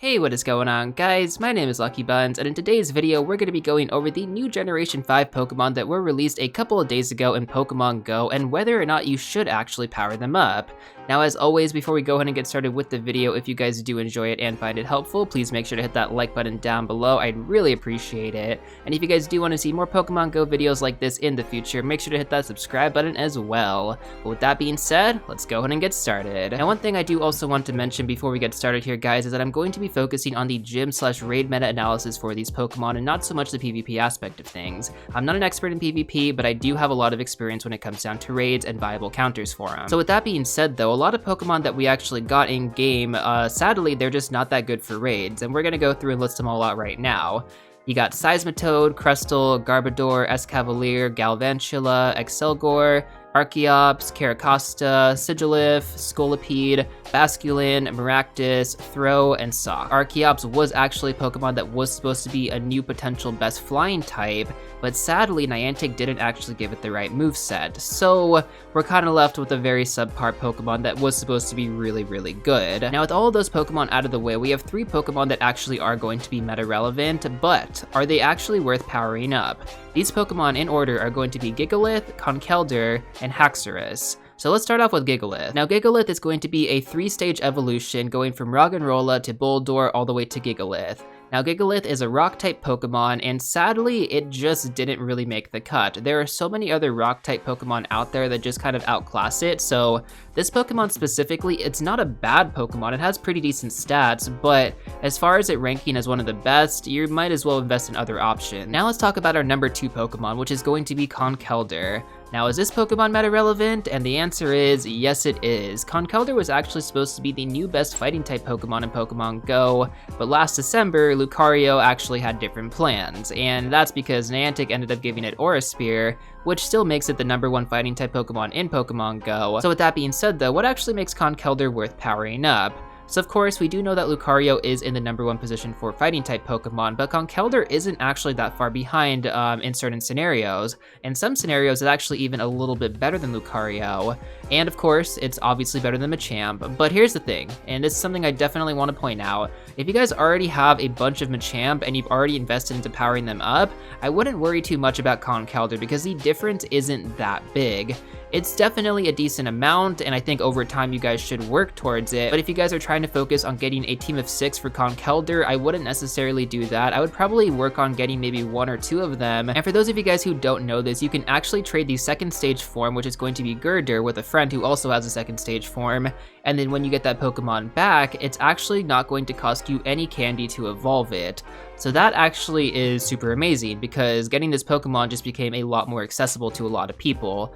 Hey, what is going on, guys? My name is LuckyBunz, and in today's video, we're going to be going over the new Generation 5 Pokemon that were released a couple of days ago in Pokemon Go, and whether or not you should actually power them up. Now, as always, before we go ahead and get started with the video, if you guys do enjoy it and find it helpful, please make sure to hit that like button down below. I'd really appreciate it. And if you guys do want to see more Pokemon Go videos like this in the future, make sure to hit that subscribe button as well. But with that being said, let's go ahead and get started. Now, one thing I do also want to mention before we get started here, guys, is that I'm going to be focusing on the gym/raid meta analysis for these Pokemon and not so much the PvP aspect of things. I'm not an expert in PvP, but I do have a lot of experience when it comes down to raids and viable counters for them. So with that being said though, a lot of Pokemon that we actually got in game, sadly they're just not that good for raids, and we're gonna go through and list them all out right now. You got Seismitoad, Crustle, Garbodor, Escavalier, Galvantula, Excelgor, Archeops, Caracosta, Sigilyph, Scolipede, Basculin, Maractus, Throw, and Sock. Archeops was actually a Pokemon that was supposed to be a new potential best flying type, but sadly Niantic didn't actually give it the right moveset, so we're kind of left with a very subpar Pokemon that was supposed to be really, really good. Now with all of those Pokemon out of the way, we have 3 Pokemon that actually are going to be meta relevant, but are they actually worth powering up? These Pokemon in order are going to be Gigalith, Conkeldurr, and Haxorus. So let's start off with Gigalith. Now Gigalith is going to be a 3-stage evolution going from Roggenrola to Boldore all the way to Gigalith. Now Gigalith is a rock-type Pokemon, and sadly, it just didn't really make the cut. There are so many other rock-type Pokemon out there that just kind of outclass it, so this Pokemon specifically, it's not a bad Pokemon. It has pretty decent stats, but as far as it ranking as one of the best, you might as well invest in other options. Now let's talk about our number 2 Pokemon, which is going to be Conkeldurr. Now, is this Pokemon meta relevant? And the answer is yes, it is. Conkeldurr was actually supposed to be the new best fighting type Pokemon in Pokemon Go, but last December, Lucario actually had different plans, and that's because Niantic ended up giving it Aura Spear, which still makes it the number 1 fighting type Pokemon in Pokemon Go. So with that being said though, what actually makes Conkeldurr worth powering up? So of course, we do know that Lucario is in the number 1 position for fighting type Pokemon, but Conkeldurr isn't actually that far behind in certain scenarios. In some scenarios, it's actually even a little bit better than Lucario. And of course, it's obviously better than Machamp, but here's the thing, and this is something I definitely want to point out. If you guys already have a bunch of Machamp and you've already invested into powering them up, I wouldn't worry too much about Conkeldurr because the difference isn't that big. It's definitely a decent amount, and I think over time you guys should work towards it, but if you guys are trying to focus on getting a team of 6 for Conkeldurr, I wouldn't necessarily do that. I would probably work on getting maybe 1 or 2 of them, and for those of you guys who don't know this, you can actually trade the 2nd stage form, which is going to be Gurdurr, with a friend who also has a 2nd stage form, and then when you get that Pokemon back, it's actually not going to cost you any candy to evolve it. So that actually is super amazing because getting this Pokemon just became a lot more accessible to a lot of people.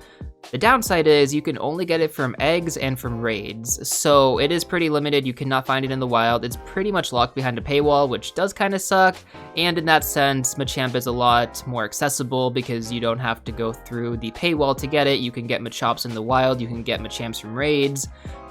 The downside is you can only get it from eggs and from raids, so it is pretty limited. You cannot find it in the wild. It's pretty much locked behind a paywall, which does kind of suck, and in that sense, Machamp is a lot more accessible because you don't have to go through the paywall to get it. You can get Machops in the wild, you can get Machamps from raids,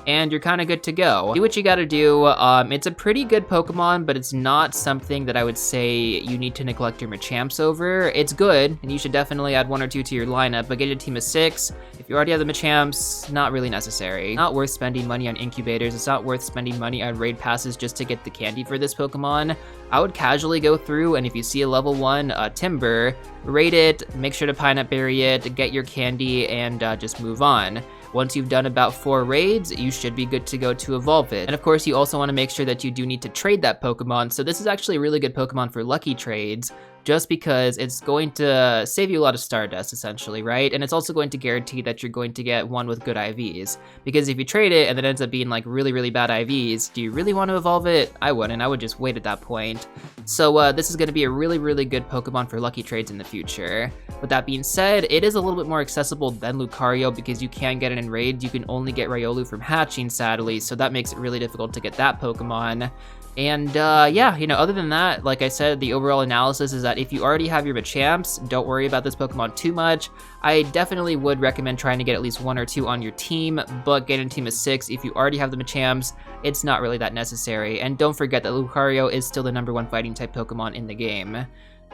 and you're kind of good to go. Do what you gotta do. It's a pretty good Pokemon, but it's not something that I would say you need to neglect your Machamps over. It's good, and you should definitely add 1 or 2 to your lineup, but get a team of 6. If you already have the Machamps, not really necessary. Not worth spending money on incubators. It's not worth spending money on raid passes just to get the candy for this Pokemon. I would casually go through, and if you see a level 1 Timber, raid it, make sure to Pineapple Berry it, get your candy, and just move on. Once you've done about 4 raids, you should be good to go to evolve it. And of course, you also want to make sure that you do need to trade that Pokemon, so this is actually a really good Pokemon for lucky trades, just because it's going to save you a lot of Stardust, essentially, right? And it's also going to guarantee that you're going to get one with good IVs. Because if you trade it and it ends up being like really, really bad IVs, do you really want to evolve it? I wouldn't. I would just wait at that point. So this is going to be a really, really good Pokemon for lucky trades in the future. With that being said, it is a little bit more accessible than Lucario because you can get it in raids. You can only get Riolu from hatching, sadly, so that makes it really difficult to get that Pokemon. And yeah, other than that, like I said, the overall analysis is that if you already have your Machamps, don't worry about this Pokemon too much. I definitely would recommend trying to get at least 1 or 2 on your team, but getting a team of 6, if you already have the Machamps, it's not really that necessary. And don't forget that Lucario is still the number 1 fighting type Pokemon in the game.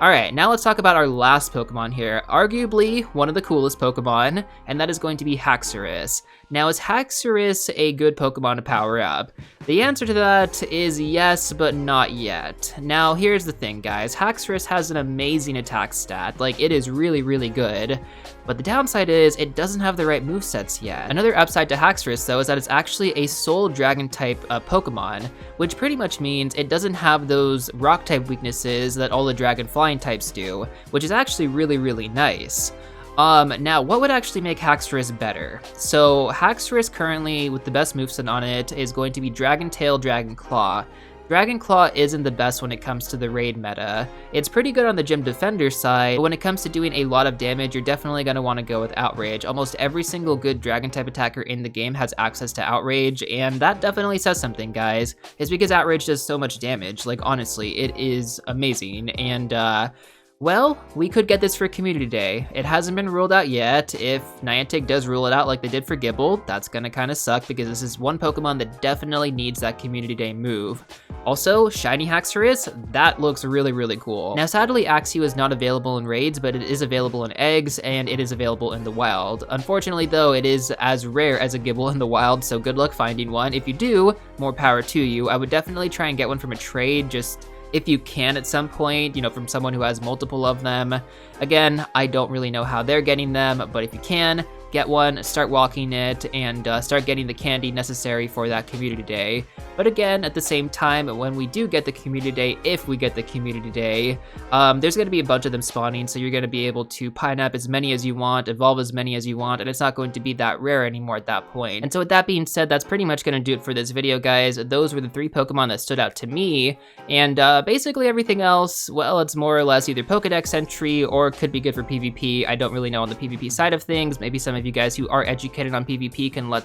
Alright, now let's talk about our last Pokemon here, arguably one of the coolest Pokemon, and that is going to be Haxorus. Now, is Haxorus a good Pokemon to power up? The answer to that is yes, but not yet. Now, here's the thing, guys. Haxorus has an amazing attack stat. Like, it is really, really good. But the downside is it doesn't have the right movesets yet. Another upside to Haxorus, though, is that it's actually a Soul Dragon-type Pokemon, which pretty much means it doesn't have those Rock-type weaknesses that all the Dragon Flying types do, which is actually really, really nice. Now, what would actually make Haxorus better? So, Haxorus currently, with the best moveset on it, is going to be Dragon Tail, Dragon Claw. Dragon Claw isn't the best when it comes to the raid meta. It's pretty good on the Gym Defender side, but when it comes to doing a lot of damage, you're definitely going to want to go with Outrage. Almost every single good Dragon-type attacker in the game has access to Outrage, and that definitely says something, guys. It's because Outrage does so much damage. Like, honestly, it is amazing, and, well, we could get this for Community Day. It hasn't been ruled out yet. If Niantic does rule it out like they did for Gible, that's gonna kinda suck because this is one Pokemon that definitely needs that Community Day move. Also, Shiny Haxorus, that looks really, really cool. Now, sadly, Axew is not available in raids, but it is available in eggs, and it is available in the wild. Unfortunately, though, it is as rare as a Gible in the wild, so good luck finding one. If you do, more power to you. I would definitely try and get one from a trade, just if you can at some point, you know, from someone who has multiple of them. Again, I don't really know how they're getting them, but if you can, get one, start walking it, and start getting the candy necessary for that Community Day. But again, at the same time, when we do get the Community Day, if we get the Community Day, there's going to be a bunch of them spawning, so you're going to be able to pine up as many as you want, evolve as many as you want, and it's not going to be that rare anymore at that point. And so with that being said, that's pretty much going to do it for this video, guys. Those were the 3 Pokemon that stood out to me, and basically everything else, well, it's more or less either Pokedex entry or could be good for PvP. I don't really know on the PvP side of things. Maybe some of you guys who are educated on PvP can let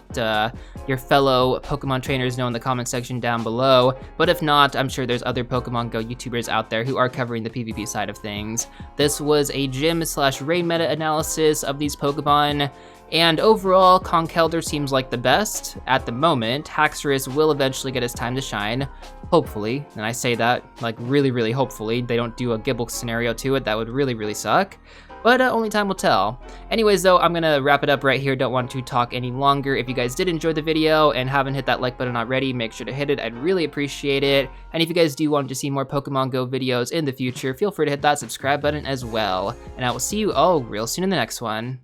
your fellow Pokemon trainers know in the comment section down below, but if not, I'm sure there's other Pokemon Go YouTubers out there who are covering the PvP side of things. This was a gym/raid meta analysis of these Pokemon, and overall, Conkeldurr seems like the best at the moment. Haxorus will eventually get his time to shine, hopefully, and I say that like really, really hopefully. They don't do a Gible scenario to it, that would really, really suck. But only time will tell. Anyways, though, I'm gonna wrap it up right here. Don't want to talk any longer. If you guys did enjoy the video and haven't hit that like button already, make sure to hit it. I'd really appreciate it. And if you guys do want to see more Pokemon Go videos in the future, feel free to hit that subscribe button as well. And I will see you all real soon in the next one.